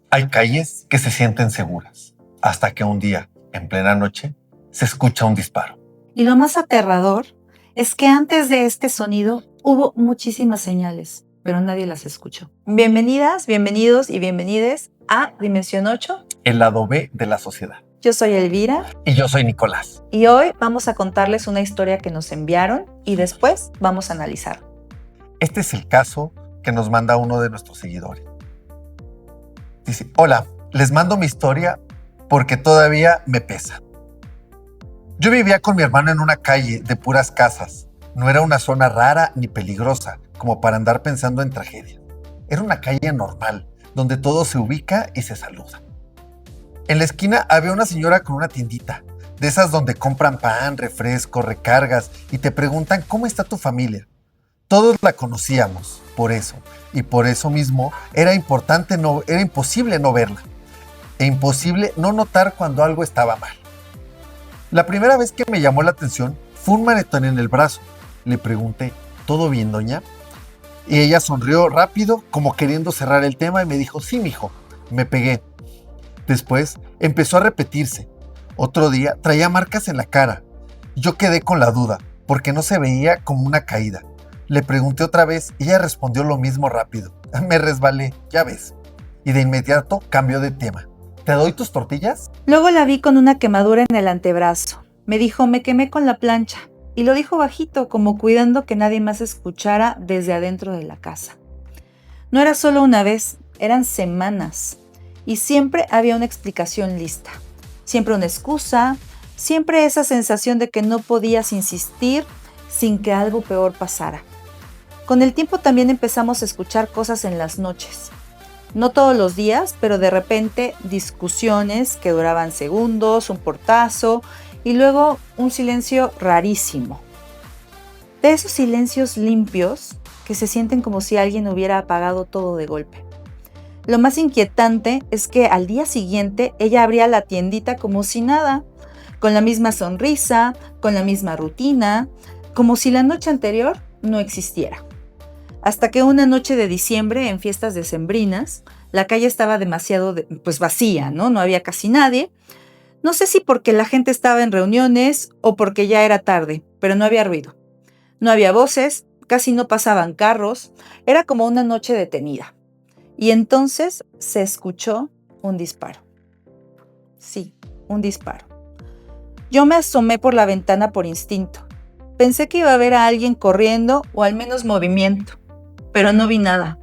Hay calles que se sienten seguras, hasta que un día, en plena noche, se escucha un disparo. Y lo más aterrador es que antes de este sonido hubo muchísimas señales, pero nadie las escuchó. Bienvenidas, bienvenidos y bienvenides a Dimensión 8. El lado B de la sociedad. Yo soy Elvira. Y yo soy Nicolás. Y hoy vamos a contarles una historia que nos enviaron y después vamos a analizar. Este es el caso que nos manda uno de nuestros seguidores. Dice, hola, les mando mi historia porque todavía me pesa. Yo vivía con mi hermano en una calle de puras casas. No era una zona rara ni peligrosa, como para andar pensando en tragedia. Era una calle normal, donde todo se ubica y se saluda. En la esquina había una señora con una tiendita, de esas donde compran pan, refresco, recargas y te preguntan cómo está tu familia. Todos la conocíamos, por eso mismo era imposible no verla, e imposible no notar cuando algo estaba mal. La primera vez que me llamó la atención fue un maretón en el brazo. Le pregunté, ¿todo bien, doña? Y ella sonrió rápido, como queriendo cerrar el tema, y me dijo, sí, mijo, me pegué. Después empezó a repetirse. Otro día traía marcas en la cara. Yo quedé con la duda, porque no se veía como una caída. Le pregunté otra vez y ella respondió lo mismo rápido. Me resbalé, ya ves. Y de inmediato cambió de tema. ¿Te doy tus tortillas? Luego la vi con una quemadura en el antebrazo. Me dijo, me quemé con la plancha. Y lo dijo bajito, como cuidando que nadie más escuchara desde adentro de la casa. No era solo una vez, eran semanas. Y siempre había una explicación lista. Siempre una excusa, siempre esa sensación de que no podías insistir sin que algo peor pasara. Con el tiempo también empezamos a escuchar cosas en las noches. No todos los días, pero de repente discusiones que duraban segundos, un portazo y luego un silencio rarísimo. De esos silencios limpios que se sienten como si alguien hubiera apagado todo de golpe. Lo más inquietante es que al día siguiente ella abría la tiendita como si nada, con la misma sonrisa, con la misma rutina, como si la noche anterior no existiera. Hasta que una noche de diciembre, en fiestas decembrinas, la calle estaba demasiado vacía, ¿no? No había casi nadie. No sé si porque la gente estaba en reuniones o porque ya era tarde, pero no había ruido. No había voces, casi no pasaban carros, era como una noche detenida. Y entonces se escuchó un disparo. Sí, un disparo. Yo me asomé por la ventana por instinto. Pensé que iba a ver a alguien corriendo o al menos movimiento, pero no vi nada.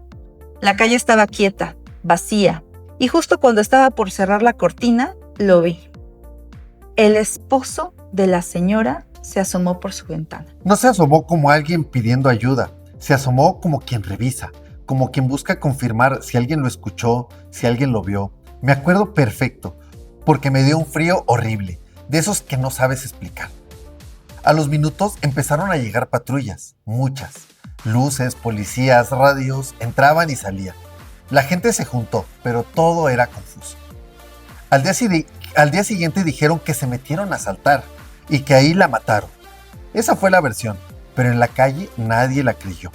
La calle estaba quieta, vacía, y justo cuando estaba por cerrar la cortina, lo vi. El esposo de la señora se asomó por su ventana. No se asomó como alguien pidiendo ayuda, se asomó como quien revisa, como quien busca confirmar si alguien lo escuchó, si alguien lo vio. Me acuerdo perfecto, porque me dio un frío horrible, de esos que no sabes explicar. A los minutos empezaron a llegar patrullas, muchas. Luces, policías, radios, entraban y salían. La gente se juntó, pero todo era confuso. Al día siguiente dijeron que se metieron a asaltar y que ahí la mataron. Esa fue la versión, pero en la calle nadie la creyó.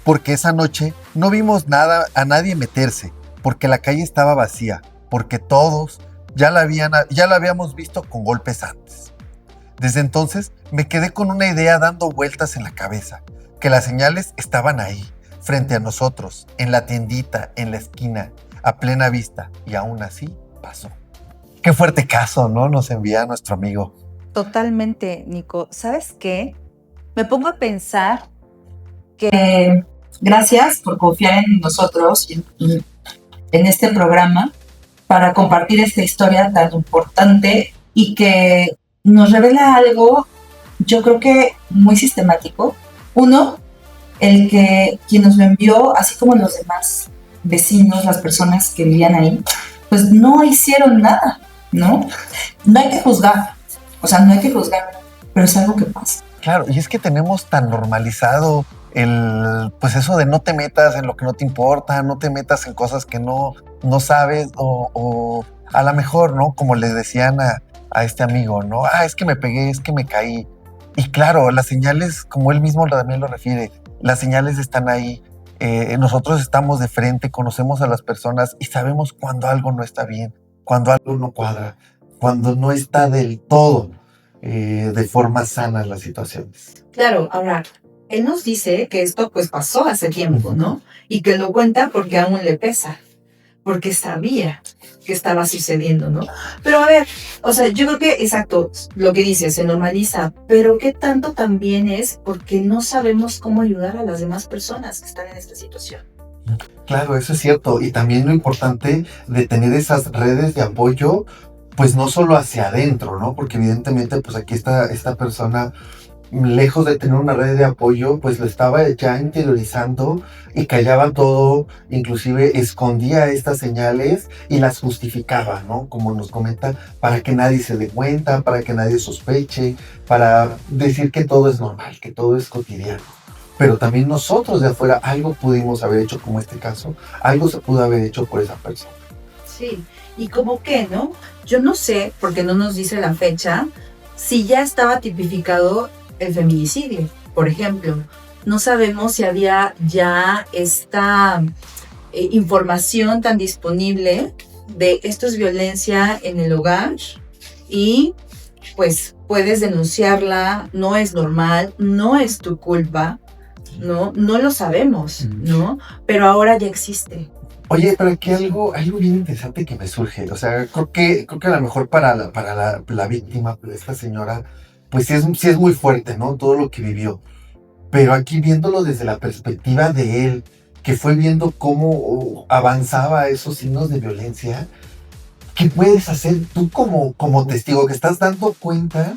Porque esa noche no vimos a nadie meterse, porque la calle estaba vacía, porque todos ya la habíamos visto con golpes antes. Desde entonces me quedé con una idea dando vueltas en la cabeza, que las señales estaban ahí, frente a nosotros, en la tiendita, en la esquina, a plena vista, y aún así pasó. Qué fuerte caso, ¿no? Nos envía nuestro amigo. Totalmente, Nico. ¿Sabes qué? Me pongo a pensar que gracias por confiar en nosotros y en este programa para compartir esta historia tan importante y que nos revela algo, yo creo que muy sistemático. Uno, el que quien nos lo envió, así como los demás vecinos, las personas que vivían ahí, pues no hicieron nada, ¿no? No hay que juzgar, pero es algo que pasa. Claro, y es que tenemos tan normalizado pues eso de no te metas en lo que no te importa, no te metas en cosas que no sabes o a lo mejor, ¿no? Como le decían a este amigo, ¿no? Es que me pegué, es que me caí. Y claro, las señales, como él mismo también lo refiere, las señales están ahí. nosotros estamos de frente, conocemos a las personas y sabemos cuando algo no está bien, cuando algo no cuadra, cuando no está del todo de forma sana las situaciones. Claro, ahora, él nos dice que esto pues pasó hace tiempo, ¿no? Y que lo cuenta porque aún le pesa, porque sabía que estaba sucediendo, ¿no? Pero a ver, o sea, yo creo que, exacto, lo que dice, se normaliza, pero ¿qué tanto también es porque no sabemos cómo ayudar a las demás personas que están en esta situación? Claro, eso es cierto. Y también lo importante de tener esas redes de apoyo, pues no solo hacia adentro, ¿no? Porque evidentemente, pues aquí esta persona, lejos de tener una red de apoyo, pues lo estaba ya interiorizando y callaba todo, inclusive escondía estas señales y las justificaba, ¿no? Como nos comenta, para que nadie se dé cuenta, para que nadie sospeche, para decir que todo es normal, que todo es cotidiano. Pero también nosotros de afuera algo pudimos haber hecho, como este caso, algo se pudo haber hecho por esa persona. Sí, y como que, ¿no? Yo no sé, porque no nos dice la fecha, si ya estaba tipificado el feminicidio, por ejemplo. No sabemos si había ya esta información tan disponible de esto es violencia en el hogar y pues puedes denunciarla, no es normal, no es tu culpa, ¿no? No lo sabemos, ¿no? Pero ahora ya existe. Oye, pero aquí algo bien interesante que me surge. O sea, creo que a lo mejor para la víctima, para esta señora, pues sí es muy fuerte, ¿no? Todo lo que vivió. Pero aquí viéndolo desde la perspectiva de él, que fue viendo cómo avanzaba esos signos de violencia, ¿qué puedes hacer tú como testigo que estás dando cuenta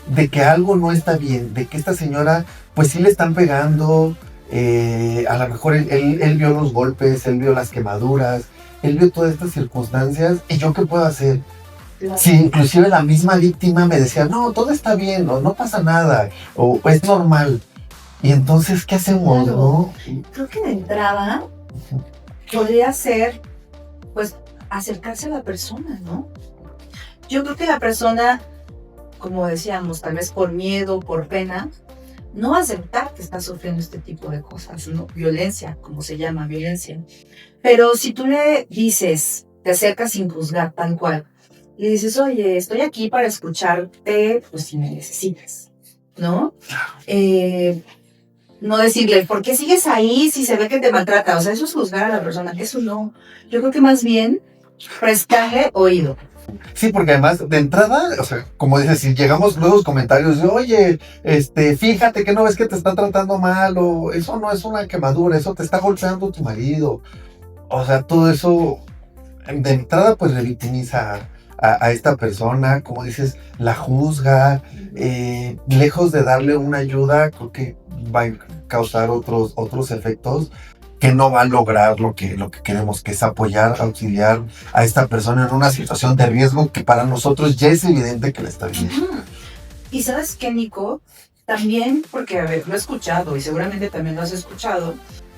de que algo no está bien, de que esta señora, pues sí le están pegando, a lo mejor él vio los golpes, él vio las quemaduras, él vio todas estas circunstancias, y yo qué puedo hacer? Claro. Si inclusive la misma víctima me decía, no, todo está bien, o no pasa nada, o es normal, y entonces, ¿qué hacemos, Claro. no? Creo que de entrada podría ser, pues, acercarse a la persona, ¿no? Yo creo que la persona, como decíamos, tal vez por miedo, por pena, no va a aceptar que está sufriendo este tipo de cosas, ¿no? Violencia, como se llama, violencia. Pero si tú le dices, te acercas sin juzgar, tal cual, le dices, oye, estoy aquí para escucharte, pues si me necesitas, ¿no? No decirle, ¿por qué sigues ahí si se ve que te maltrata? O sea, eso es juzgar a la persona, eso no. Yo creo que más bien prestarle oído. Sí, porque además, de entrada, o sea, como dices, si llegamos luego los comentarios de, oye, fíjate que no ves que te están tratando mal, o eso no es una quemadura, eso te está golpeando tu marido. O sea, todo eso, de entrada, pues revictimiza a esta persona, como dices, la juzga, lejos de darle una ayuda, creo que va a causar otros efectos que no va a lograr lo que queremos, que es apoyar, auxiliar a esta persona en una situación de riesgo que para nosotros ya es evidente que la está viviendo. Ujú. Y sabes qué, Nico, también, porque a ver, lo he escuchado y seguramente también lo has escuchado,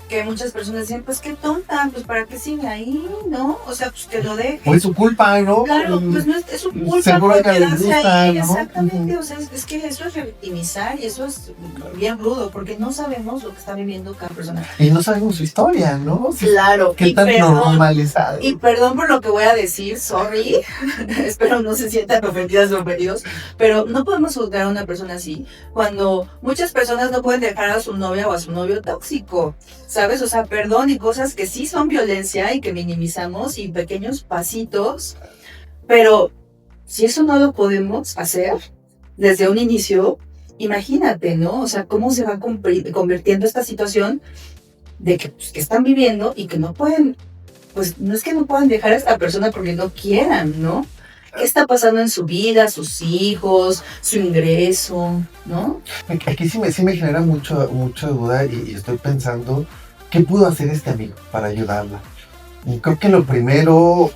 que muchas personas dicen, pues qué tonta, pues para qué sigue ahí, ¿no? O sea, pues que lo deje. Pues su culpa, ¿no? Claro, pues no es su culpa Seguro por que le quedarse gusta, ahí, ¿no? exactamente, o sea, es que eso es revictimizar y eso es bien rudo, porque no sabemos lo que está viviendo cada persona. Y no sabemos su historia, ¿no? Claro, Qué y tan perdón, normalizado. y perdón por lo que voy a decir, sorry, espero no se sientan ofendidas o ofendidos, pero no podemos juzgar a una persona así cuando muchas personas no pueden dejar a su novia o a su novio tóxico, ¿sabes? O sea, perdón, y cosas que sí son violencia y que minimizamos y pequeños pasitos, pero si eso no lo podemos hacer desde un inicio, imagínate, ¿no? O sea, cómo se va convirtiendo esta situación de que, pues, que están viviendo y que no pueden, pues no es que no puedan dejar a esta persona porque no quieran, ¿no? ¿Qué está pasando en su vida, sus hijos, su ingreso, ¿no? Aquí sí me genera mucha duda y estoy pensando, ¿qué pudo hacer este amigo para ayudarla? Y creo que lo primero,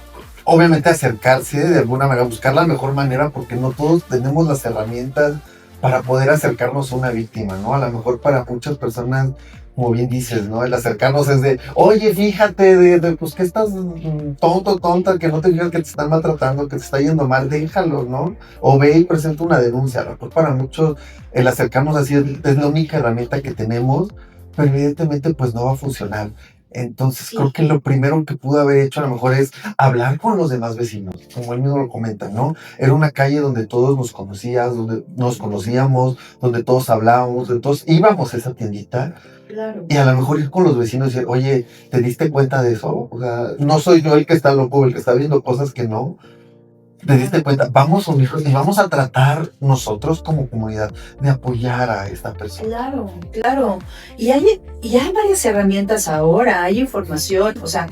obviamente acercarse de alguna manera, buscar la mejor manera, porque no todos tenemos las herramientas para poder acercarnos a una víctima, ¿no? A lo mejor para muchas personas, como bien dices, ¿no? El acercarnos es de, oye, fíjate, pues que estás tonto, tonta, que no te fijas que te están maltratando, que te está yendo mal, déjalo, ¿no? O ve y presenta una denuncia. A lo mejor para muchos el acercarnos así es la única herramienta que tenemos pero evidentemente pues no va a funcionar. Entonces Sí. creo que lo primero que pudo haber hecho a lo mejor es hablar con los demás vecinos, como él mismo lo comenta, ¿no? Era una calle donde todos nos conocíamos, donde nos conocíamos, donde todos hablábamos, donde todos íbamos a esa tiendita. Claro. Y a lo mejor ir con los vecinos y decir, oye, ¿te diste cuenta de eso? O sea, no soy yo el que está loco, el que está viendo cosas que no. ¿Te diste cuenta? Vamos a unirnos y vamos a tratar nosotros como comunidad de apoyar a esta persona. Claro, claro. Y hay varias herramientas ahora, hay información, o sea,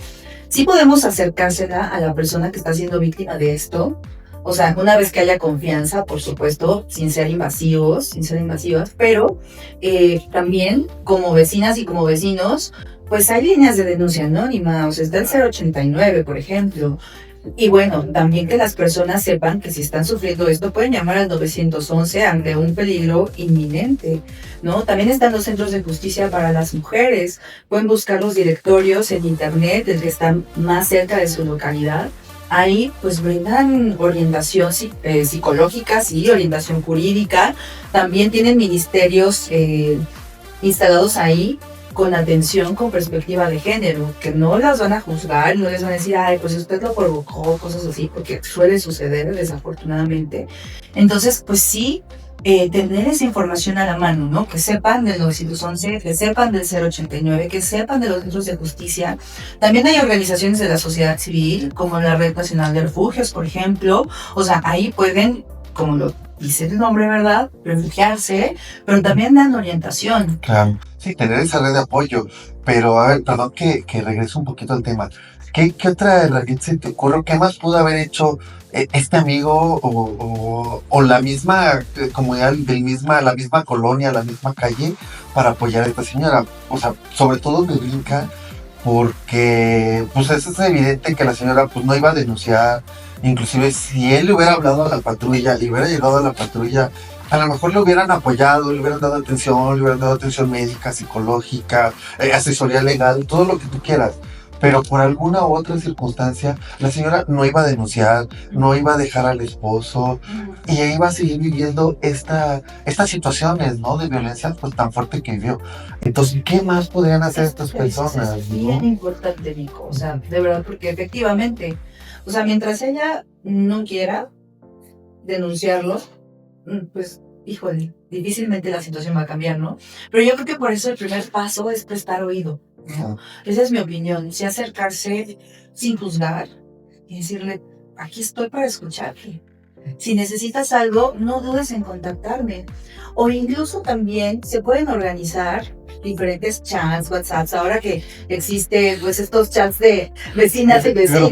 sí podemos acercársela a la persona que está siendo víctima de esto. O sea, una vez que haya confianza, por supuesto, sin ser invasivos, sin ser invasivas, pero también como vecinas y como vecinos, pues hay líneas de denuncia anónima, o sea, está el 089, por ejemplo. Y bueno, también que las personas sepan que si están sufriendo esto pueden llamar al 911 ante un peligro inminente, ¿no? También están los centros de justicia para las mujeres. Pueden buscar los directorios en internet, el que está más cerca de su localidad. Ahí pues brindan orientación psicológica, sí, orientación jurídica. También tienen ministerios instalados ahí con atención, con perspectiva de género, que no las van a juzgar, no les van a decir, ay, pues usted lo provocó, cosas así, porque suele suceder desafortunadamente. Entonces, pues sí, tener esa información a la mano, ¿no? Que sepan del 911, que sepan del 089, que sepan de los centros de justicia. También hay organizaciones de la sociedad civil, como la Red Nacional de Refugios, por ejemplo. O sea, ahí pueden, como lo dice el nombre, ¿verdad?, refugiarse, pero también dan orientación. Claro. Sí, tener esa red de apoyo. Pero, a ver, perdón que regrese un poquito al tema. ¿Qué otra herramienta se te ocurre? ¿Qué más pudo haber hecho este amigo o la misma comunidad, la misma colonia, la misma calle para apoyar a esta señora? O sea, sobre todo me brinca porque pues es evidente que la señora pues no iba a denunciar. Inclusive si él le hubiera hablado a la patrulla y hubiera llegado a la patrulla, a lo mejor le hubieran apoyado, le hubieran dado atención médica, psicológica, asesoría legal, todo lo que tú quieras. Pero por alguna u otra circunstancia, la señora no iba a denunciar, no iba a dejar al esposo y ella iba a seguir viviendo estas situaciones, ¿no? De violencia pues tan fuerte que vivió. Entonces, ¿qué más podrían hacer estas personas? Es bien importante, Nico, o sea, de verdad, porque efectivamente, o sea, mientras ella no quiera denunciarlo, pues, híjole, difícilmente la situación va a cambiar, ¿no? Pero yo creo que por eso el primer paso es prestar oído, ¿no? Esa es mi opinión, sí acercarse sin juzgar y decirle, aquí estoy para escucharte. Si necesitas algo, no dudes en contactarme. O incluso también se pueden organizar diferentes chats, WhatsApps, ahora que existe pues estos chats de vecinas y vecinos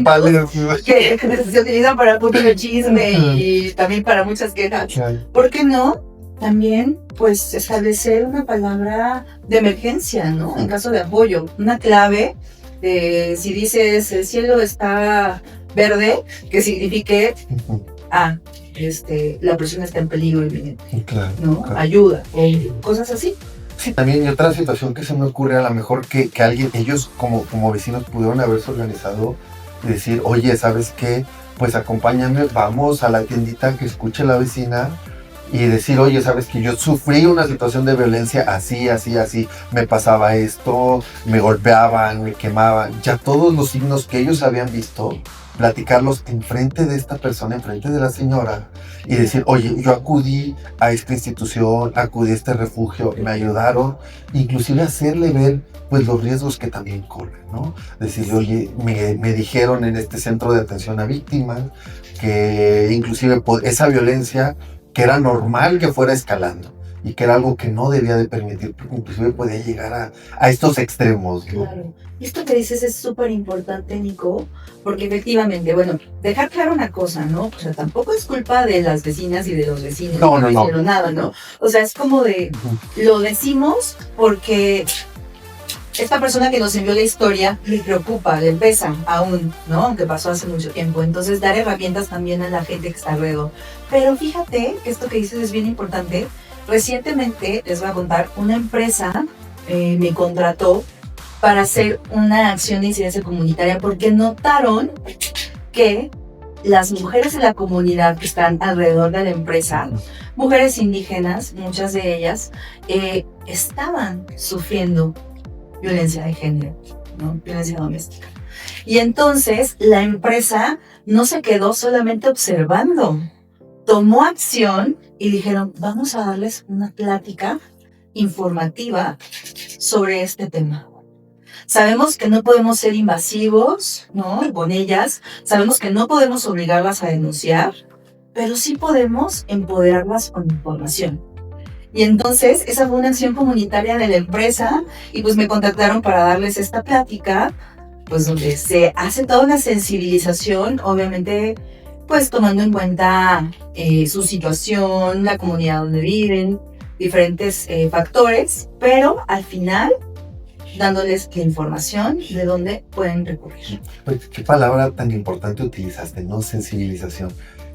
que se utilizan para el punto de chisme y también para muchas quejas. ¿Por qué no? También pues establecer una palabra de emergencia, ¿no? En caso de apoyo, una clave de si dices el cielo está verde, que signifique la persona está en peligro inminente, ¿no? Claro. Ayuda, o cosas así. Sí, también y otra situación que se me ocurre a lo mejor que ellos como vecinos pudieron haberse organizado y decir, oye, ¿sabes qué? Pues acompáñame, vamos a la tiendita que escuche la vecina y decir, oye, ¿sabes qué? Yo sufrí una situación de violencia así, me pasaba esto, me golpeaban, me quemaban, ya todos los signos que ellos habían visto, platicarlos enfrente de esta persona, enfrente de la señora y decir, oye, yo acudí a esta institución, acudí a este refugio, me ayudaron, inclusive hacerle ver pues los riesgos que también corren, ¿no? Decirle, oye, me dijeron en este centro de atención a víctimas que inclusive esa violencia que era normal que fuera escalando y que era algo que no debía de permitir, porque inclusive podía llegar a estos extremos, ¿no? Claro. Esto que dices es súper importante, Nico, porque efectivamente, bueno, dejar claro una cosa, ¿no? O sea, tampoco es culpa de las vecinas y de los vecinos, no hicieron nada, ¿no? O sea, es como de, lo decimos porque esta persona que nos envió la historia le preocupa, le pesa aún, ¿no? Aunque pasó hace mucho tiempo. Entonces, dar herramientas también a la gente que está alrededor. Pero fíjate que esto que dices es bien importante. Recientemente, les voy a contar, una empresa me contrató para hacer una acción de incidencia comunitaria porque notaron que las mujeres de la comunidad que están alrededor de la empresa, mujeres indígenas, muchas de ellas, estaban sufriendo violencia de género, ¿no? Violencia doméstica. Y entonces la empresa no se quedó solamente observando, tomó acción y dijeron, vamos a darles una plática informativa sobre este tema. Sabemos que no podemos ser invasivos, ¿no? Con ellas, sabemos que no podemos obligarlas a denunciar, pero sí podemos empoderarlas con información. Y entonces esa fue una acción comunitaria de la empresa y pues me contactaron para darles esta plática, pues donde se hace toda una sensibilización, obviamente pues tomando en cuenta su situación, la comunidad donde viven, diferentes factores, pero al final dándoles la información de dónde pueden recurrir. ¿Qué palabra tan importante utilizaste, no? Sensibilización.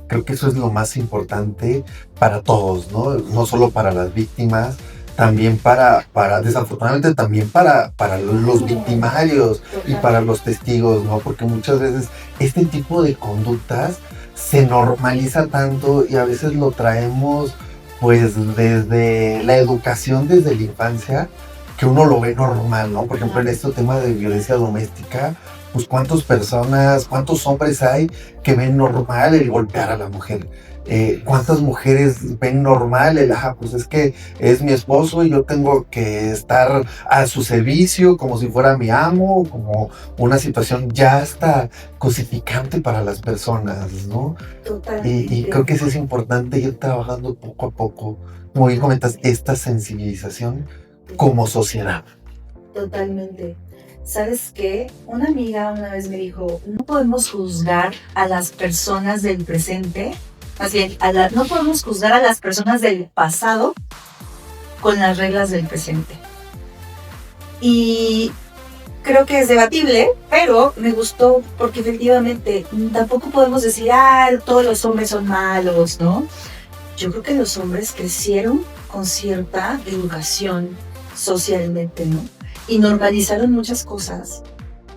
Creo que eso es lo más importante para todos, ¿no? No solo para las víctimas, también para desafortunadamente también para los victimarios y para los testigos, ¿no? Porque muchas veces este tipo de conductas se normaliza tanto y a veces lo traemos pues desde la educación, desde la infancia, que uno lo ve normal, ¿no? Por ejemplo, en este tema de violencia doméstica, pues cuántos hombres hay que ven normal el golpear a la mujer. ¿Cuántas mujeres ven normal pues es que es mi esposo y yo tengo que estar a su servicio como si fuera mi amo, como una situación ya hasta cosificante para las personas, ¿no? Y creo que eso es importante, ir trabajando poco a poco, como bien comentas, esta sensibilización como sociedad. Totalmente. ¿Sabes qué? Una amiga una vez me dijo, no podemos juzgar a las personas del presente, más bien, no podemos juzgar a las personas del pasado con las reglas del presente. Y creo que es debatible, pero me gustó porque efectivamente tampoco podemos decir, todos los hombres son malos, ¿no? Yo creo que los hombres crecieron con cierta educación socialmente, ¿no? Y normalizaron muchas cosas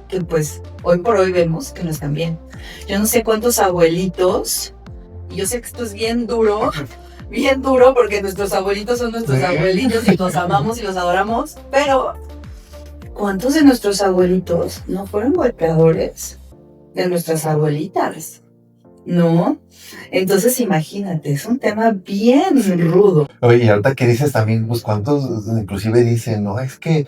que pues hoy por hoy vemos que no están bien. Yo no sé cuántos abuelitos, y yo sé que esto es bien duro porque nuestros abuelitos son nuestros abuelitos y los amamos y los adoramos, pero ¿cuántos de nuestros abuelitos no fueron golpeadores de nuestras abuelitas? ¿No? Entonces imagínate, es un tema bien rudo. Oye, y ahorita que dices también, pues cuántos inclusive dicen, no, es que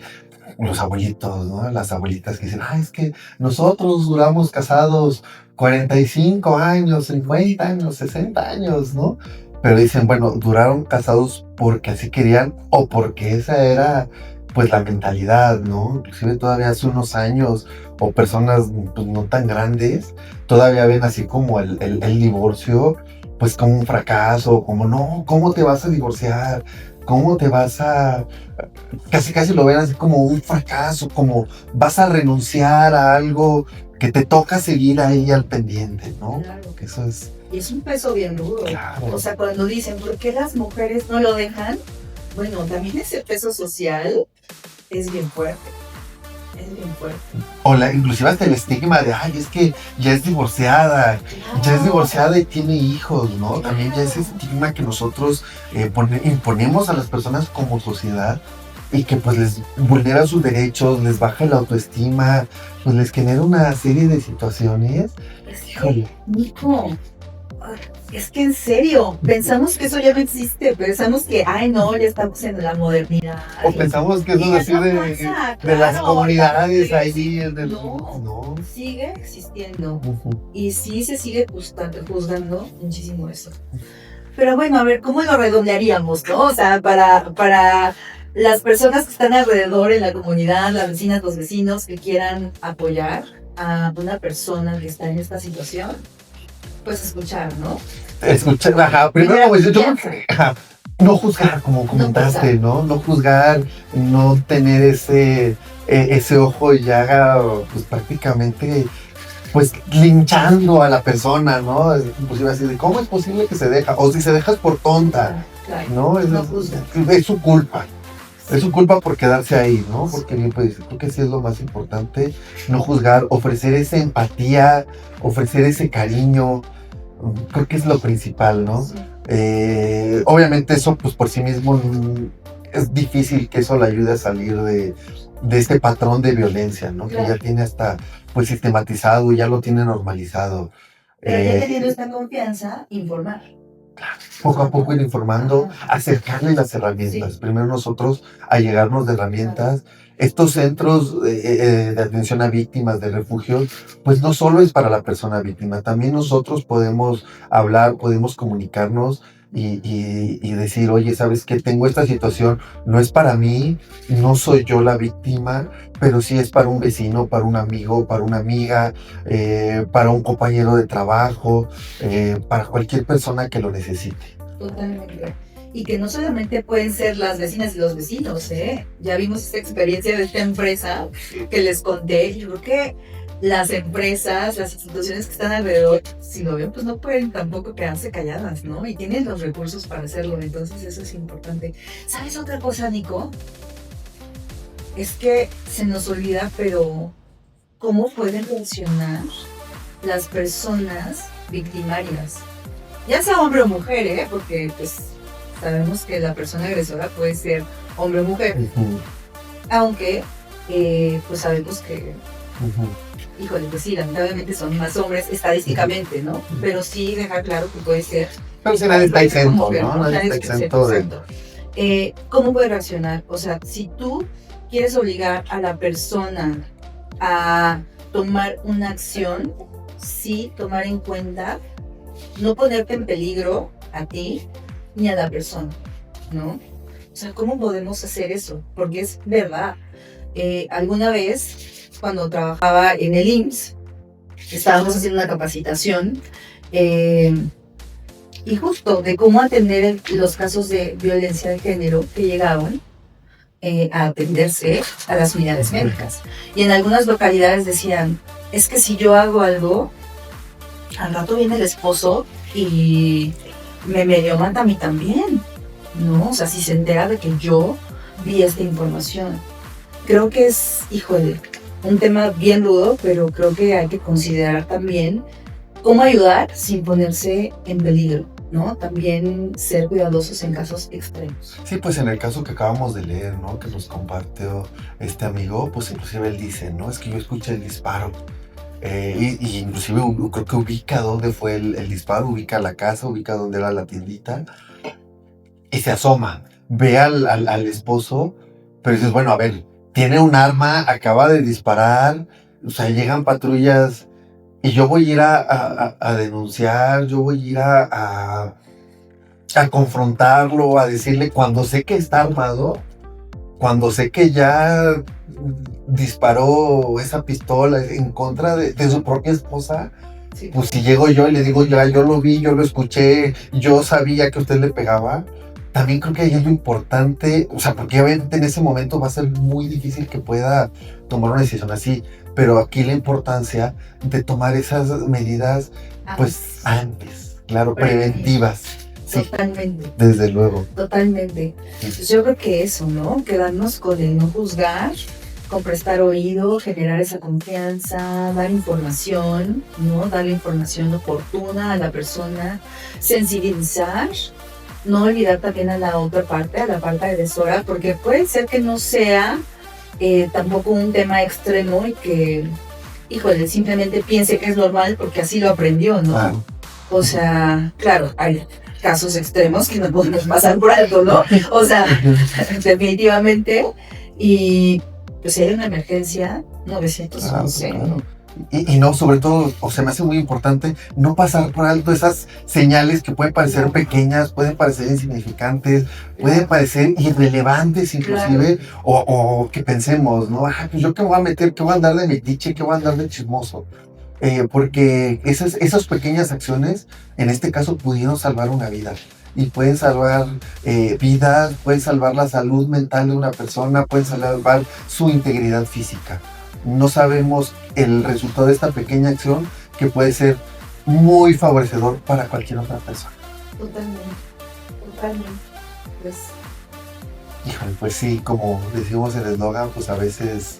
los abuelitos, ¿no? Las abuelitas que dicen, es que nosotros duramos casados 45 años, 50 años, 60 años, ¿no? Pero dicen, bueno, duraron casados porque así querían o porque esa era, pues, la mentalidad, ¿no? Inclusive todavía hace unos años, o personas pues, no tan grandes, todavía ven así como el divorcio, pues como un fracaso, como no, ¿cómo te vas a divorciar? ¿Cómo te vas a...? Casi lo ven así como un fracaso, como vas a renunciar a algo que te toca seguir ahí al pendiente, ¿no? Claro. Que eso es... Y es un peso bien rudo. Claro. O sea, cuando dicen, ¿por qué las mujeres no lo dejan? Bueno, también ese peso social es bien fuerte. Es bien fuerte. O inclusive hasta el estigma de, es que ya es divorciada, Claro. ya es divorciada y tiene hijos, ¿no? Claro. También ya ese estigma que nosotros imponemos a las personas como sociedad y que pues les vulnera sus derechos, les baja la autoestima, pues les genera una serie de situaciones. Híjole, Nico, es que en serio, pensamos que eso ya no existe, pensamos que, no, ya estamos en la modernidad. O pensamos que eso es así de las comunidades ahí. No, sigue existiendo. Uh-huh. Y sí se sigue juzgando muchísimo eso. Pero bueno, a ver, ¿cómo lo redondearíamos, no? O sea, para las personas que están alrededor en la comunidad, las vecinas, los vecinos que quieran apoyar a una persona que está en esta situación, pues escuchar, ¿no? Escuchar, primero como yo no juzgar, como comentaste, ¿no? No juzgar, no tener ese ojo ya, pues prácticamente, pues linchando a la persona, ¿no? Inclusive así de, ¿cómo es posible que se deja? O si se deja es por tonta, Claro, ¿no? no juzgar. Es su culpa. Es su culpa por quedarse ahí, ¿no? Porque pues, creo que sí es lo más importante, no juzgar, ofrecer esa empatía, ofrecer ese cariño, creo que es lo principal, ¿no? Sí. Obviamente eso, pues por sí mismo, es difícil que eso le ayude a salir de este patrón de violencia, ¿no? Claro. Que ya tiene hasta, pues sistematizado, ya lo tiene normalizado. Pero ya teniendo esta confianza, informar. Poco a poco ir informando, acercarle las herramientas. Sí. Primero nosotros allegarnos de herramientas. Estos centros de atención a víctimas de refugios, pues no solo es para la persona víctima, también nosotros podemos hablar, podemos comunicarnos y decir, oye, ¿sabes qué? Tengo esta situación, no es para mí, no soy yo la víctima, pero sí es para un vecino, para un amigo, para una amiga, para un compañero de trabajo, para cualquier persona que lo necesite. Totalmente. Y que no solamente pueden ser las vecinas y los vecinos, ¿eh? Ya vimos esta experiencia de esta empresa que les conté. Y yo creo que las empresas, las instituciones que están alrededor, si lo ven, pues no pueden tampoco quedarse calladas, ¿no? Y tienen los recursos para hacerlo. Entonces eso es importante. ¿Sabes otra cosa, Nico? Es que se nos olvida, pero ¿cómo pueden reaccionar las personas victimarias? Ya sea hombre o mujer, ¿eh? Porque pues sabemos que la persona agresora puede ser hombre o mujer, aunque pues sabemos que, híjole, pues sí, lamentablemente son más hombres estadísticamente, ¿no? Pero sí dejar claro que puede ser. Pero si nadie está exento, mujer, ¿no? Nadie está exento de... ¿Cómo puede reaccionar? O sea, si tú quieres obligar a la persona a tomar una acción, sí tomar en cuenta no ponerte en peligro a ti ni a la persona, ¿no? O sea, ¿cómo podemos hacer eso? Porque es verdad. Alguna vez, cuando trabajaba en el IMSS, estábamos haciendo una capacitación y justo de cómo atender los casos de violencia de género que llegaban a atenderse a las unidades médicas. Y en algunas localidades decían, es que si yo hago algo, al rato viene el esposo y me medio mata a mí también, ¿no? O sea, si se entera de que yo vi esta información. Creo que es, híjole, un tema bien rudo, pero creo que hay que considerar también cómo ayudar sin ponerse en peligro, ¿no? También ser cuidadosos en casos extremos. Sí, pues en el caso que acabamos de leer, ¿no? Que nos compartió este amigo, pues inclusive él dice, ¿no? Es que yo escuché el disparo. Y inclusive creo que ubica dónde fue el disparo, ubica la casa, ubica dónde era la tiendita y se asoma, ve al esposo, pero dices, bueno, a ver, tiene un arma, acaba de disparar, o sea, llegan patrullas y yo voy a ir a denunciar, yo voy a ir a confrontarlo, a decirle cuando sé que está armado, cuando sé que ya disparó esa pistola en contra de su propia esposa, sí. Pues si llego yo y le digo, ya, yo lo vi, yo lo escuché, yo sabía que usted le pegaba, también creo que ahí es lo importante, o sea, porque obviamente en ese momento va a ser muy difícil que pueda tomar una decisión así, pero aquí la importancia de tomar esas medidas, pues antes, claro, preventivas. Sí, totalmente. Desde luego. Totalmente. Pues yo creo que eso, ¿no? Quedarnos con el no juzgar, con prestar oído, generar esa confianza, dar información, ¿no? Darle información oportuna a la persona, sensibilizar, no olvidar también a la otra parte, a la parte agresora, porque puede ser que no sea tampoco un tema extremo y que, híjole, simplemente piense que es normal porque así lo aprendió, ¿no? Ah. O sea, claro, hay casos extremos que no podemos pasar por alto, ¿no? O sea, definitivamente. Y pues si hay una emergencia, 911. Claro. Y no, sobre todo, o sea, me hace muy importante no pasar por alto esas señales que pueden parecer pequeñas, pueden parecer insignificantes, pueden parecer irrelevantes inclusive, o que pensemos, ¿no? Pues yo qué voy a meter, qué voy a andar de metiche, qué voy a andar de chismoso. Porque esas pequeñas acciones, en este caso, pudieron salvar una vida. Y pueden salvar vidas, pueden salvar la salud mental de una persona, pueden salvar su integridad física. No sabemos el resultado de esta pequeña acción que puede ser muy favorecedor para cualquier otra persona. Totalmente, totalmente. Pues Híjole, pues sí, como decimos en el eslogan, pues a veces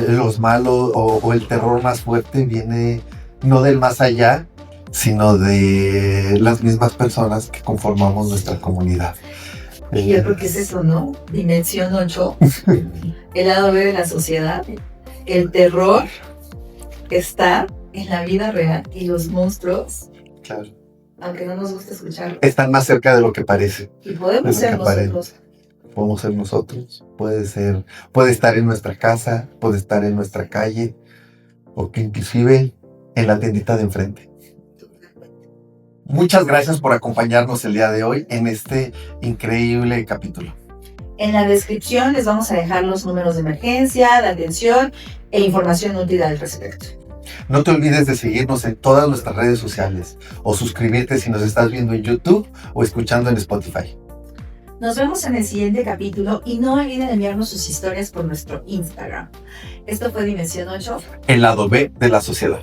los malos o el terror más fuerte viene no del más allá, sino de las mismas personas que conformamos nuestra comunidad. Y yo creo que es eso, ¿no? Dimensión 8, el lado B de la sociedad. El terror está en la vida real y los monstruos, Claro, aunque no nos guste escucharlo, están más cerca de lo que parece. y podemos de ser lo que aparenta. nosotros. Podemos ser nosotros, puede estar en nuestra casa, puede estar en nuestra calle, o que inclusive en la tiendita de enfrente. Muchas gracias por acompañarnos el día de hoy en este increíble capítulo. En la descripción les vamos a dejar los números de emergencia, de atención e información útil al respecto. No te olvides de seguirnos en todas nuestras redes sociales o suscribirte si nos estás viendo en YouTube o escuchando en Spotify. Nos vemos en el siguiente capítulo y no olviden enviarnos sus historias por nuestro Instagram. Esto fue Dimensión 8. El lado B de la sociedad.